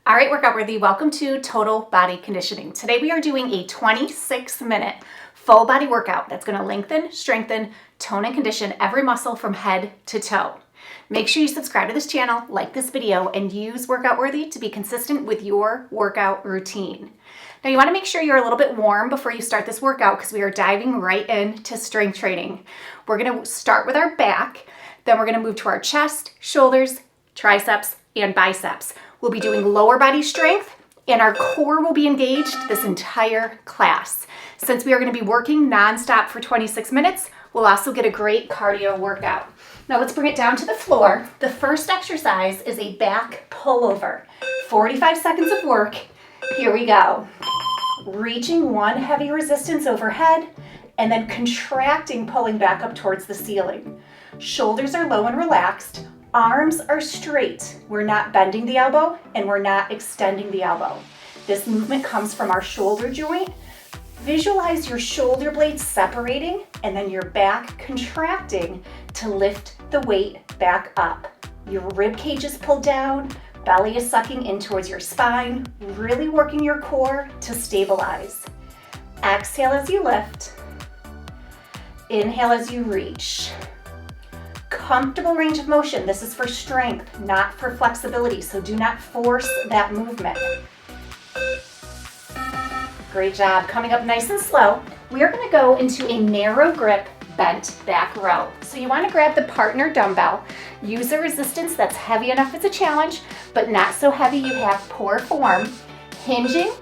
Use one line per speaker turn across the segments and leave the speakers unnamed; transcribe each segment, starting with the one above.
All right, workout worthy, welcome to Total Body Conditioning. Today we are doing a 26-minute full body workout that's going to lengthen, strengthen, tone, and condition every muscle from head to toe. Make sure you subscribe to this channel, like this video, and use Workout Worthy to be consistent with your workout routine. Now you want to make sure you're a little bit warm before you start this workout because we are diving right into strength training. We're going to start with our back, then we're going to move to our chest, shoulders, triceps, and biceps. We'll be doing lower body strength and our core will be engaged this entire class. Since we are going to be working nonstop for 26 minutes, we'll also get a great cardio workout. Now let's bring it down to the floor. The first exercise is a back pullover. 45 seconds of work. Here we go. Reaching one heavy resistance overhead and then contracting, pulling back up towards the ceiling. Shoulders are low and relaxed. Arms are straight. We're not bending the elbow and we're not extending the elbow. This movement comes from our shoulder joint. Visualize your shoulder blades separating and then your back contracting to lift the weight back up. Your rib cage is pulled down, belly is sucking in towards your spine, really working your core to stabilize. Exhale as you lift. Inhale as you reach. Comfortable range of motion. This is for strength, not for flexibility, so do not force that movement. Great job. Coming up nice and slow, we are going to go into a narrow grip bent back row. So you want to grab the partner dumbbell, use a resistance that's heavy enough as a challenge, but not so heavy you have poor form. Hinging,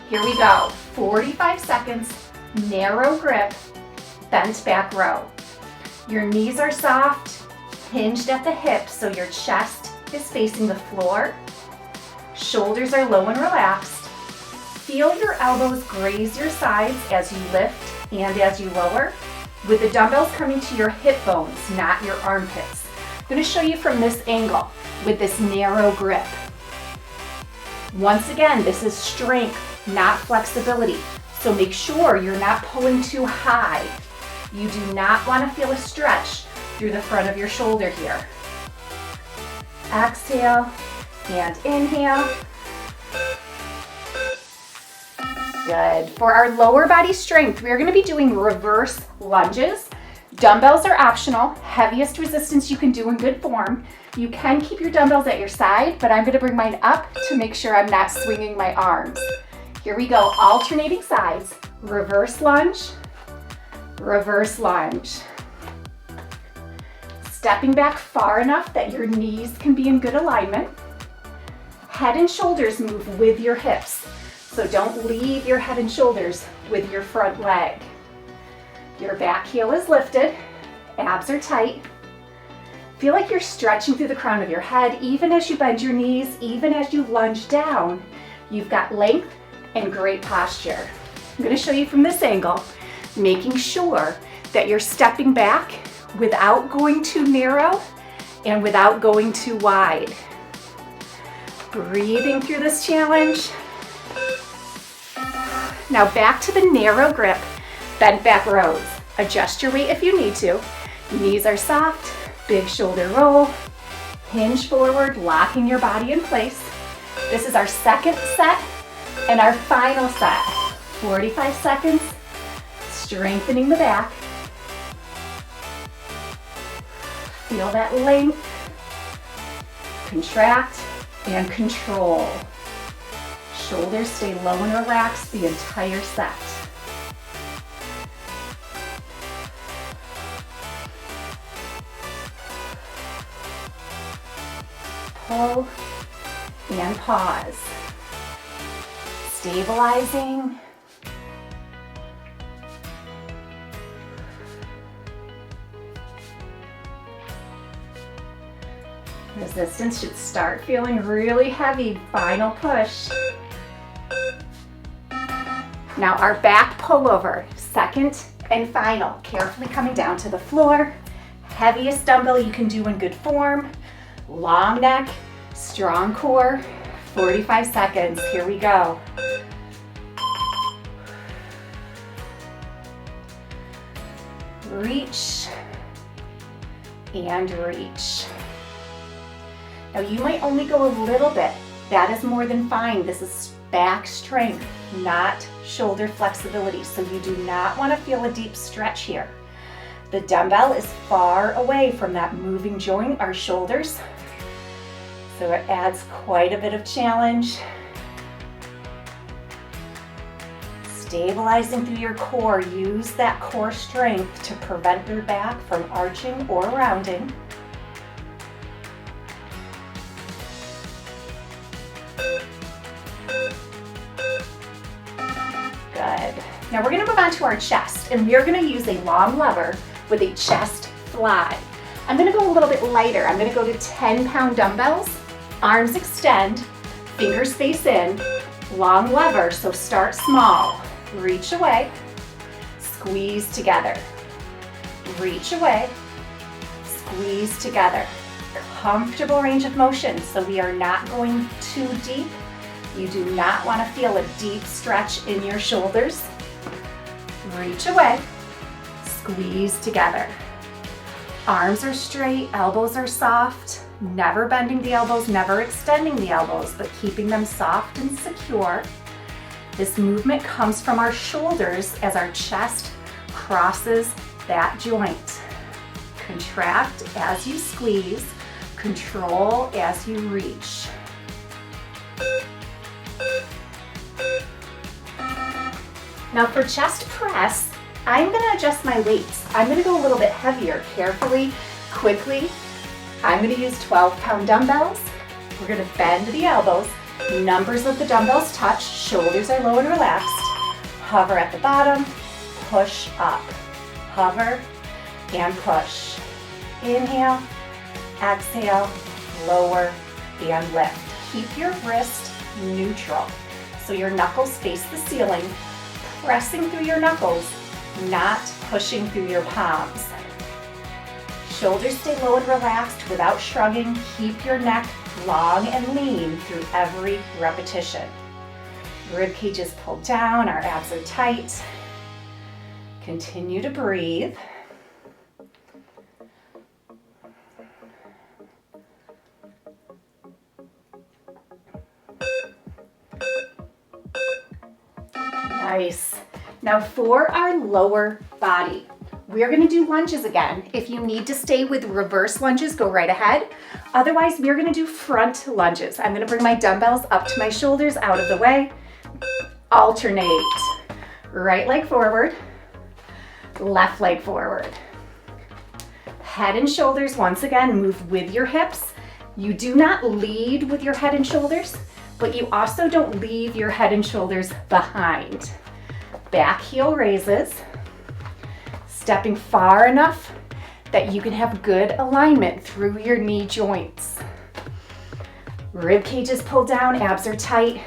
here we go, 45 seconds, narrow grip, bent back row. Your knees are soft, hinged at the hips, so your chest is facing the floor. Shoulders are low and relaxed. Feel your elbows graze your sides as you lift and as you lower, with the dumbbells coming to your hip bones, not your armpits. I'm going to show you from this angle with this narrow grip. Once again, this is strength, not flexibility. So make sure you're not pulling too high. You do not want to feel a stretch through the front of your shoulder here. Exhale and inhale. Good. For our lower body strength, we are going to be doing reverse lunges. Dumbbells are optional. Heaviest resistance you can do in good form. You can keep your dumbbells at your side, but I'm going to bring mine up to make sure I'm not swinging my arms. Here we go, alternating sides. Reverse lunge. Reverse lunge. Stepping back far enough that your knees can be in good alignment. Head and shoulders move with your hips, so don't leave your head and shoulders with your front leg. Your back heel is lifted, abs are tight. Feel like you're stretching through the crown of your head even as you bend your knees, even as you lunge down. You've got length and great posture. I'm going to show you from this angle, making sure that you're stepping back without going too narrow and without going too wide. Breathing through this challenge. Now back to the narrow grip, bent back rows. Adjust your weight if you need to. Knees are soft, big shoulder roll, hinge forward, locking your body in place. This is our second set and our final set. 45 seconds. Strengthening the back. Feel that length. Contract and control. Shoulders stay low and relaxed the entire set. Pull and pause. Stabilizing. Resistance should start feeling really heavy. Final push. Now our back pullover, second and final. Carefully coming down to the floor. Heaviest dumbbell you can do in good form. Long neck, strong core. 45 seconds. Here we go. Reach and reach. Now you might only go a little bit That is more than fine. This is back strength, not shoulder flexibility. So you do not want to feel a deep stretch here. The dumbbell is far away from that moving joint, our shoulders. So it adds quite a bit of challenge. Stabilizing through your core, use that core strength to prevent your back from arching or rounding. Good. Now we're going to move on to our chest, and we are going to use a long lever with a chest fly. I'm going to go a little bit lighter. I'm going to go to 10-pound dumbbells, arms extend, fingers face in, long lever, so start small. Reach away, squeeze together. Reach away, squeeze together. Comfortable range of motion, so we are not going too deep. You do not want to feel a deep stretch in your shoulders. Reach away, squeeze together. Arms are straight, elbows are soft, never bending the elbows, never extending the elbows, but keeping them soft and secure. This movement comes from our shoulders as our chest crosses that joint. Contract as you squeeze, control as you reach. Now for chest press, I'm going to adjust my weights. I'm going to go a little bit heavier, carefully, quickly. I'm going to use 12-pound dumbbells. We're going to bend the elbows. Numbers of the dumbbells touch, shoulders are low and relaxed. Hover at the bottom, push up. Hover and push. Inhale, exhale, lower and lift. Keep your wrist neutral so your knuckles face the ceiling, pressing through your knuckles, not pushing through your palms. Shoulders stay low and relaxed without shrugging. Keep your neck long and lean through every repetition. Rib cage is pulled down, our abs are tight. Continue to breathe. Nice. Now for our lower body, we are going to do lunges again. If you need to stay with reverse lunges, go right ahead. Otherwise, we are going to do front lunges. I'm going to bring my dumbbells up to my shoulders, out of the way. Alternate. Right leg forward, left leg forward. Head and shoulders, once again, move with your hips. You do not lead with your head and shoulders, but you also don't leave your head and shoulders behind. Back heel raises. Stepping far enough that you can have good alignment through your knee joints. Rib cage is pulled down, abs are tight.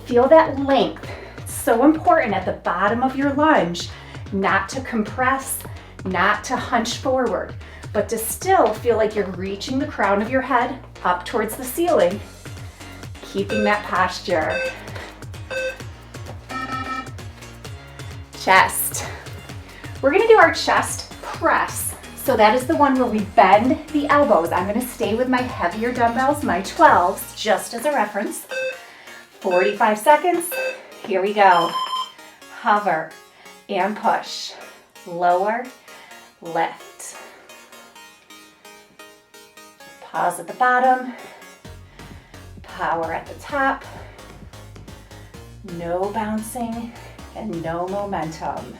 Feel that length. It's so important at the bottom of your lunge, not to compress, not to hunch forward, but to still feel like you're reaching the crown of your head up towards the ceiling, keeping that posture. Chest. We're going to do our chest press. So that is the one where we bend the elbows. I'm going to stay with my heavier dumbbells, my 12s, just as a reference. 45 seconds. Here we go. Hover and push. Lower, lift. Pause at the bottom. Power at the top. No bouncing and no momentum.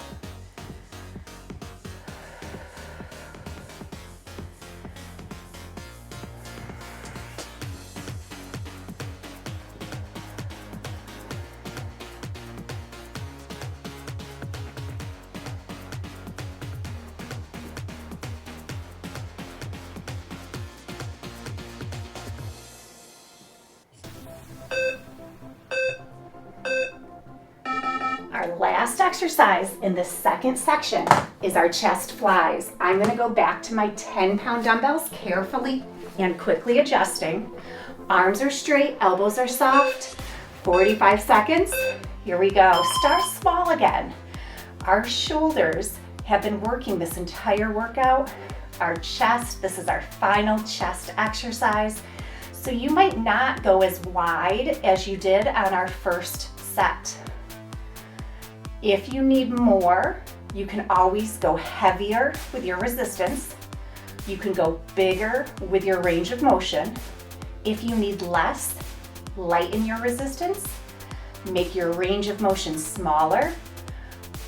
Our last exercise in the second section is our chest flies. I'm going to go back to my 10-pound dumbbells, carefully and quickly adjusting. Arms are straight, elbows are soft. 45 seconds. Here we go. Start small again. Our shoulders have been working this entire workout. Our chest, this is our final chest exercise. So you might not go as wide as you did on our first set. If you need more, you can always go heavier with your resistance. You can go bigger with your range of motion. If you need less, lighten your resistance, make your range of motion smaller,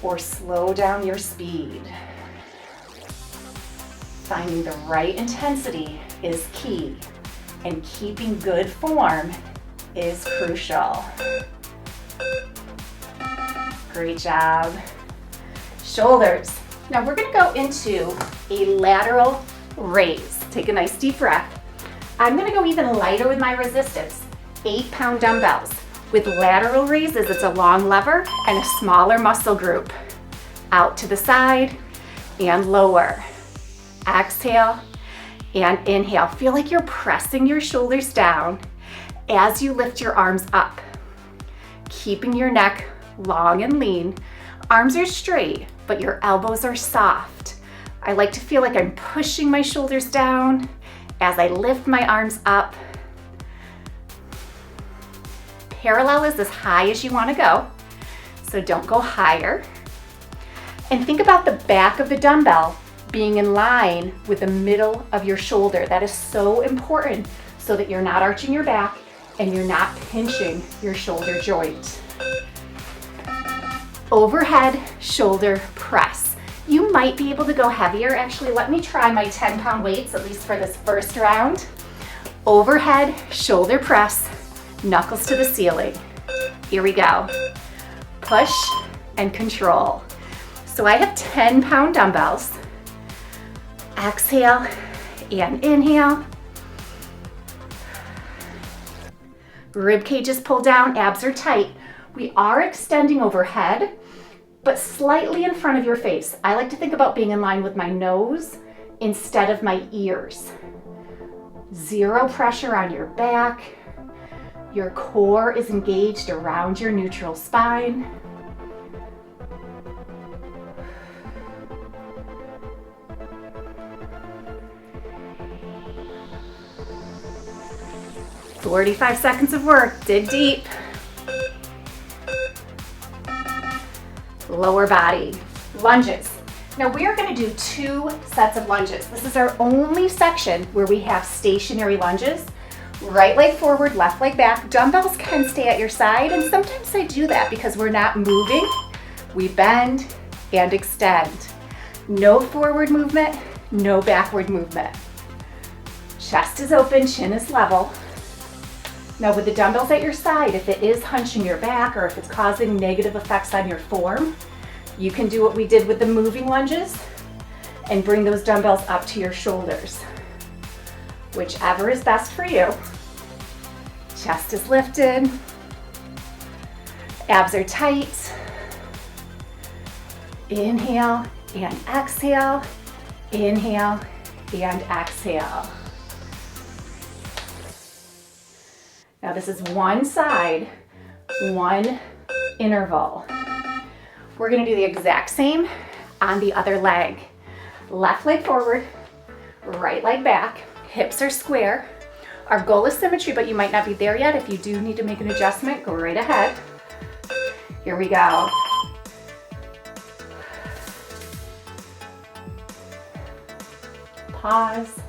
or slow down your speed. Finding the right intensity is key, and keeping good form is crucial. Great job. Shoulders. Now we're gonna go into a lateral raise. Take a nice deep breath. I'm gonna go even lighter with my resistance. 8-pound dumbbells. With lateral raises, it's a long lever and a smaller muscle group. Out to the side and lower. Exhale and inhale. Feel like you're pressing your shoulders down as you lift your arms up. Keeping your neck long and lean. Arms are straight, but your elbows are soft. I like to feel like I'm pushing my shoulders down as I lift my arms up. Parallel is as high as you want to go, so don't go higher. And think about the back of the dumbbell being in line with the middle of your shoulder. That is so important so that you're not arching your back and you're not pinching your shoulder joint. Overhead shoulder press. You might be able to go heavier. Actually, let me try my 10-pound weights, at least for this first round. Overhead shoulder press, knuckles to the ceiling. Here we go. Push and control. So I have 10-pound dumbbells. Exhale and inhale. Rib cage is pulled down, abs are tight. We are extending overhead, but slightly in front of your face. I like to think about being in line with my nose instead of my ears. Zero pressure on your back. Your core is engaged around your neutral spine. "45 seconds of work, dig deep." Lower body, lunges. Now we are gonna do 2 sets of lunges. This is our only section where we have stationary lunges. Right leg forward, left leg back. Dumbbells can stay at your side, and sometimes I do that because we're not moving. We bend and extend. No forward movement, no backward movement. Chest is open, chin is level. Now with the dumbbells at your side, if it is hunching your back or if it's causing negative effects on your form, you can do what we did with the moving lunges and bring those dumbbells up to your shoulders. Whichever is best for you. Chest is lifted. Abs are tight. Inhale and exhale. Inhale and exhale. Now this is one side, one interval. We're gonna do the exact same on the other leg. Left leg forward, right leg back, hips are square. Our goal is symmetry, but you might not be there yet. If you do need to make an adjustment, go right ahead. Here we go. Pause,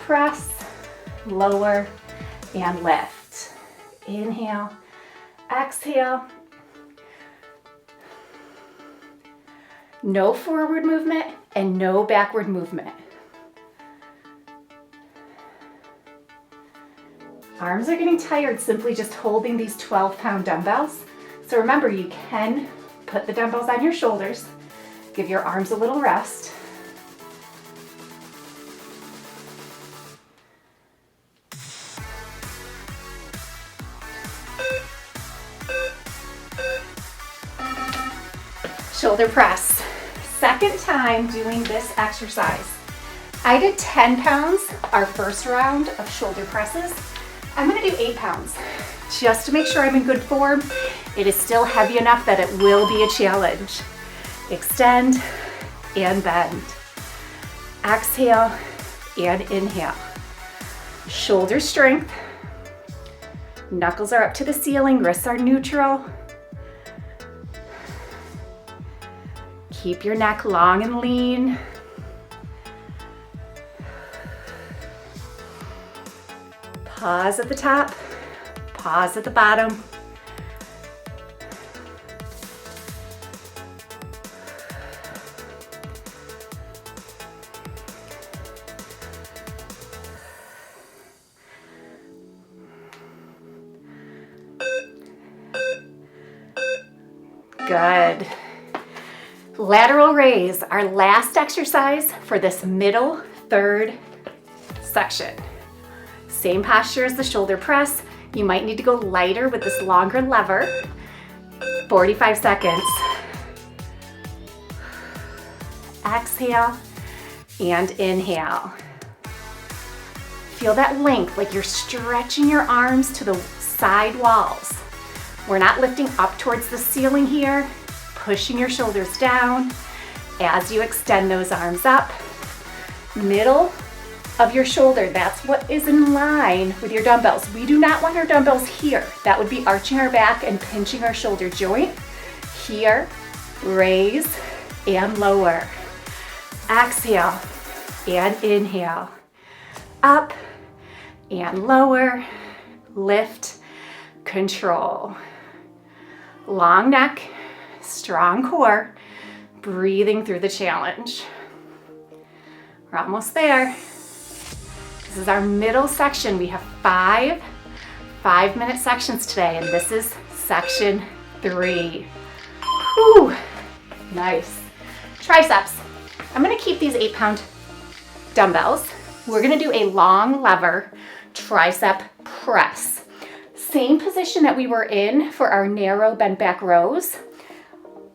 press, lower, and lift. Inhale, exhale. No forward movement and no backward movement. Arms are getting tired simply just holding these 12-pound dumbbells. So remember, you can put the dumbbells on your shoulders, give your arms a little rest. Shoulder press. Second time doing this exercise. I did 10 pounds our first round of shoulder presses. I'm gonna do 8 pounds just to make sure I'm in good form. It is still heavy enough that it will be a challenge. Extend and bend. Exhale and inhale. Shoulder strength, Knuckles are up to the ceiling, wrists are neutral. Keep your neck long and lean. Pause at the top, pause at the bottom. Good. Lateral raise, our last exercise for this middle third section. Same posture as the shoulder press. You might need to go lighter with this longer lever. 45 seconds. Exhale and inhale. Feel that length, like you're stretching your arms to the side walls. We're not lifting up towards the ceiling here, pushing your shoulders down as you extend those arms up. Middle of your shoulder, that's what is in line with your dumbbells. We do not want our dumbbells here. That would be arching our back and pinching our shoulder joint. Here, raise and lower. Exhale and inhale. Up and lower, lift, control. Long neck, strong core, breathing through the challenge. We're almost there. This is our middle section. We have five 5-minute sections today, and this is section 3. Whew, nice. Triceps. I'm gonna keep these 8-pound dumbbells. We're gonna do a long lever tricep press. Same position that we were in for our narrow bent back rows.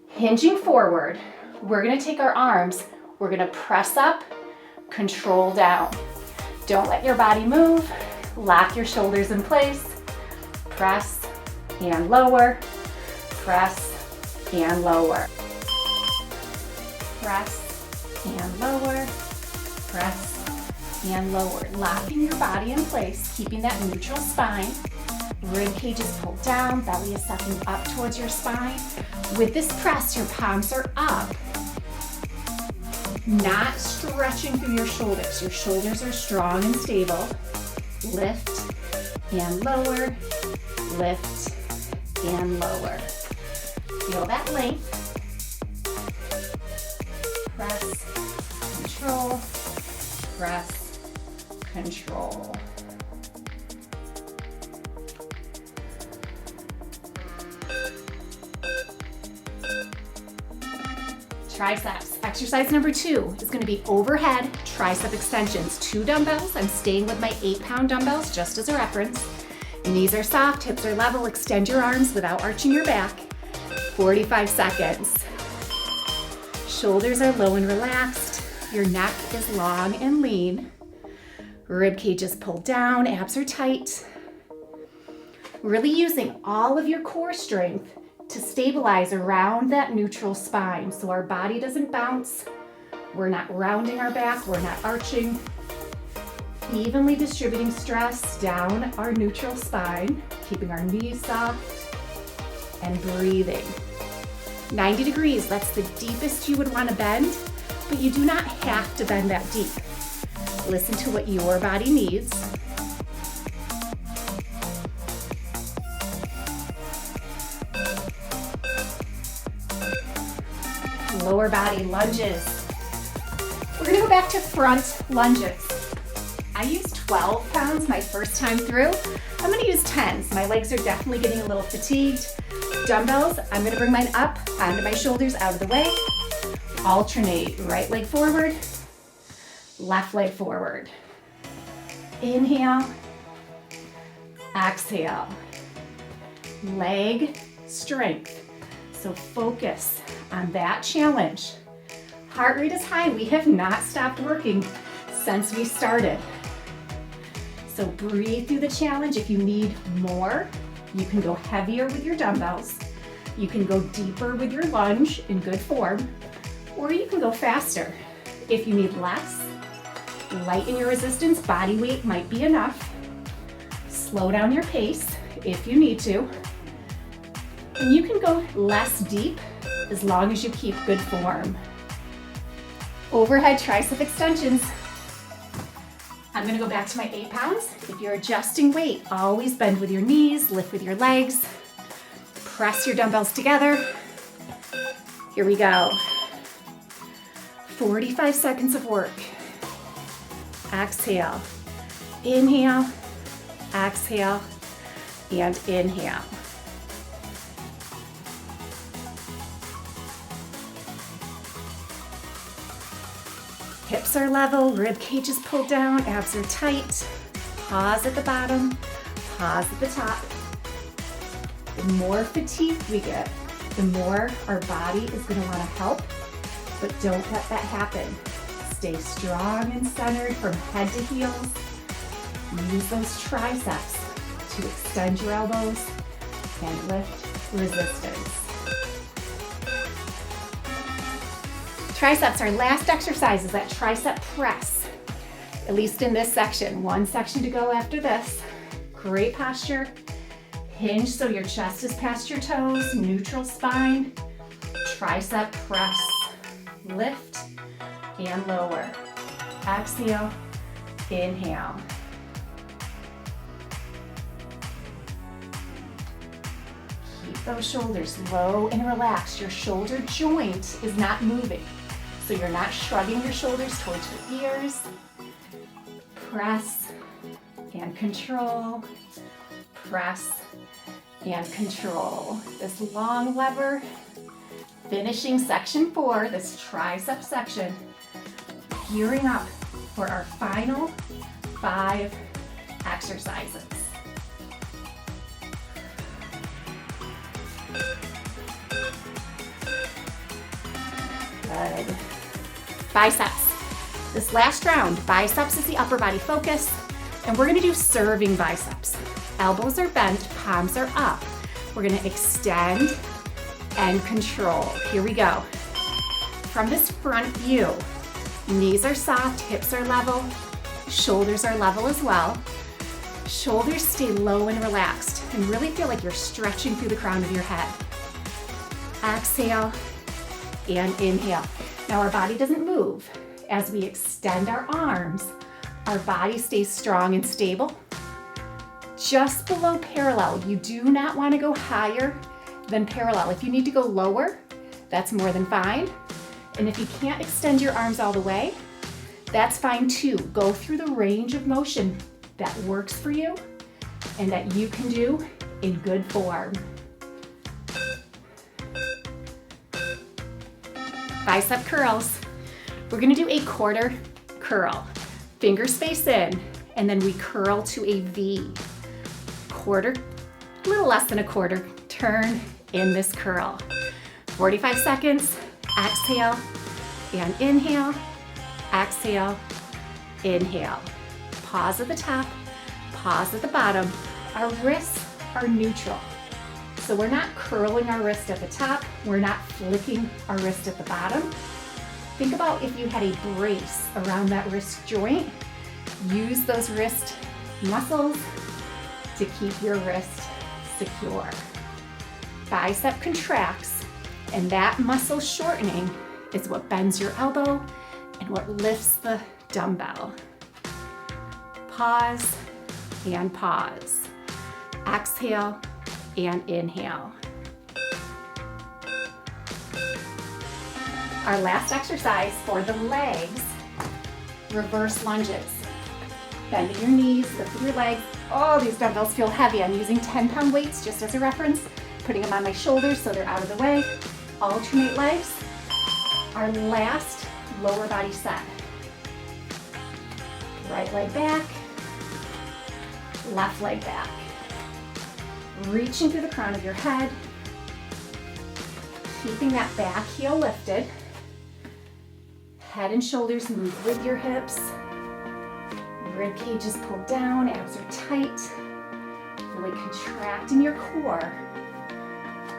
Hinging forward, we're gonna take our arms, we're gonna press up, control down. Don't let your body move. Lock your shoulders in place. Press and lower. Press and lower. Press and lower. Press and lower. Locking your body in place, keeping that neutral spine. Rib cage is pulled down, belly is sucking up towards your spine. With this press, your palms are up. Not stretching through your shoulders. Your shoulders are strong and stable. Lift and lower, lift and lower. Feel that length. Press, control, press, control. Triceps. Exercise number 2 is going to be overhead tricep extensions. 2 dumbbells. I'm staying with my 8-pound dumbbells just as a reference. Knees are soft, hips are level. Extend your arms without arching your back. 45 seconds. Shoulders are low and relaxed. Your neck is long and lean. Rib cage is pulled down, abs are tight. Really using all of your core strength to stabilize around that neutral spine so our body doesn't bounce. We're not rounding our back, we're not arching. Evenly distributing stress down our neutral spine, keeping our knees soft and breathing. 90 degrees, that's the deepest you would want to bend, but you do not have to bend that deep. Listen to what your body needs. Lower body lunges. We're gonna go back to front lunges. I used 12 pounds my first time through. I'm gonna use 10s. My legs are definitely getting a little fatigued. Dumbbells, I'm gonna bring mine up onto my shoulders, out of the way. Alternate, right leg forward, left leg forward. Inhale, exhale. Leg strength. So focus on that challenge. Heart rate is high. We have not stopped working since we started. So breathe through the challenge. If you need more, you can go heavier with your dumbbells. You can go deeper with your lunge in good form, or you can go faster. If you need less, lighten your resistance. Body weight might be enough. Slow down your pace. if you need to. And you can go less deep as long as you keep good form. Overhead tricep extensions. I'm gonna go back to my 8 pounds. If you're adjusting weight, always bend with your knees, lift with your legs. Press your dumbbells together. Here we go. 45 seconds of work. Exhale, inhale, exhale, and inhale. Hips are level, rib cage is pulled down, abs are tight. Pause at the bottom, pause at the top. The more fatigued we get, the more our body is going to want to help, but don't let that happen. Stay strong and centered from head to heels. Use those triceps to extend your elbows and lift resistance. Triceps, our last exercise is that tricep press, at least in this section. One section to go after this. Great posture. Hinge so your chest is past your toes, neutral spine. Tricep press. Lift and lower. Exhale, inhale. Keep those shoulders low and relaxed. Your shoulder joint is not moving, so you're not shrugging your shoulders towards your ears. Press and control. Press and control. This long lever. Finishing section 4, this tricep section, gearing up for our final 5 exercises. Good. Biceps. This last round, biceps is the upper body focus, and we're gonna do serving biceps. Elbows are bent, palms are up. We're gonna extend and control. Here we go. From this front view, knees are soft, hips are level, shoulders are level as well. Shoulders stay low and relaxed and really feel like you're stretching through the crown of your head. Exhale and inhale. Now our body doesn't move. As we extend our arms, our body stays strong and stable. Just below parallel, you do not want to go higher than parallel. If you need to go lower, that's more than fine. And if you can't extend your arms all the way, that's fine too. Go through the range of motion that works for you and that you can do in good form. Bicep curls. We're gonna do a quarter curl. Fingers face in, and then we curl to a V. Quarter, a little less than a quarter, turn in this curl. 45 seconds, exhale and inhale, exhale, inhale. Pause at the top, pause at the bottom. Our wrists are neutral. So we're not curling our wrist at the top, we're not flicking our wrist at the bottom. Think about if you had a brace around that wrist joint. Use those wrist muscles to keep your wrist secure. Bicep contracts, and that muscle shortening is what bends your elbow and what lifts the dumbbell. Pause and pause. Exhale and inhale. Our last exercise for the legs, reverse lunges. Bending your knees, lifting your legs. Oh, these dumbbells feel heavy. I'm using 10-pound weights just as a reference, putting them on my shoulders so they're out of the way. Alternate legs. Our last lower body set. Right leg back, left leg back. Reaching through the crown of your head, keeping that back heel lifted. Head and shoulders move with your hips. Rib cage is pulled down, abs are tight. Really contracting your core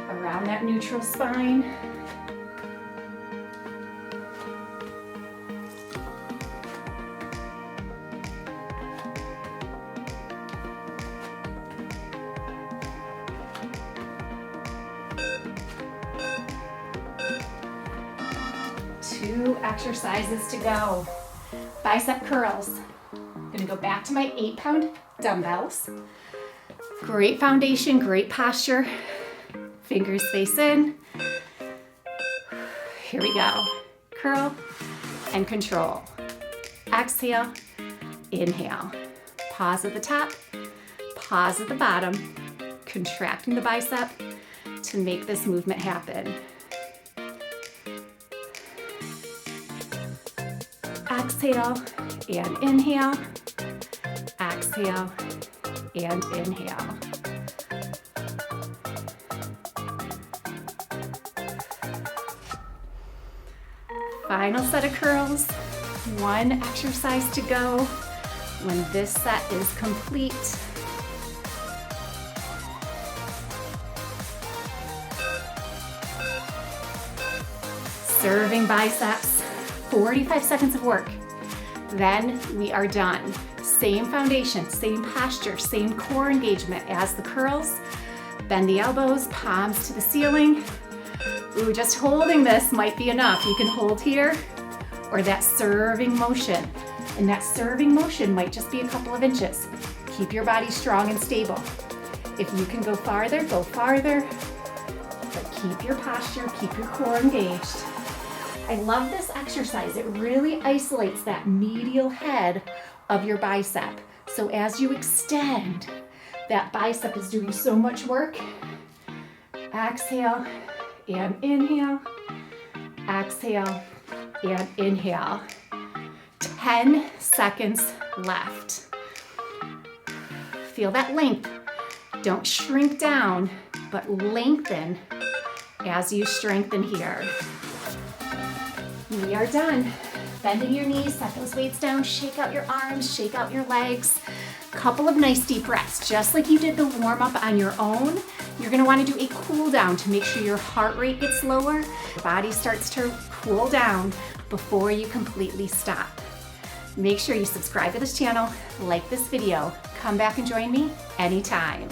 around that neutral spine. 2 exercises to go. Bicep curls. I'm gonna go back to my 8-pound dumbbells. Great foundation, great posture. Fingers face in. Here we go. Curl and control. Exhale, inhale. Pause at the top, pause at the bottom, contracting the bicep to make this movement happen. Exhale and inhale. Exhale and inhale. Final set of curls. 1 exercise to go when this set is complete. Serving biceps, 45 seconds of work. Then we are done. Same foundation, same posture, same core engagement as the curls. Bend the elbows, palms to the ceiling. Ooh, just holding this might be enough. You can hold here or that serving motion. And that serving motion might just be a couple of inches. Keep your body strong and stable. If you can go farther, but keep your posture, keep your core engaged. I love this exercise. It really isolates that medial head of your bicep. So as you extend, that bicep is doing so much work. Exhale and inhale. Exhale and inhale. 10 seconds left. Feel that length. Don't shrink down, but lengthen as you strengthen here. We are done. Bending your knees, set those weights down, shake out your arms, shake out your legs. Couple of nice deep breaths. Just like you did the warm up on your own, you're gonna wanna do a cool down to make sure your heart rate gets lower, your body starts to cool down before you completely stop. Make sure you subscribe to this channel, like this video, come back and join me anytime.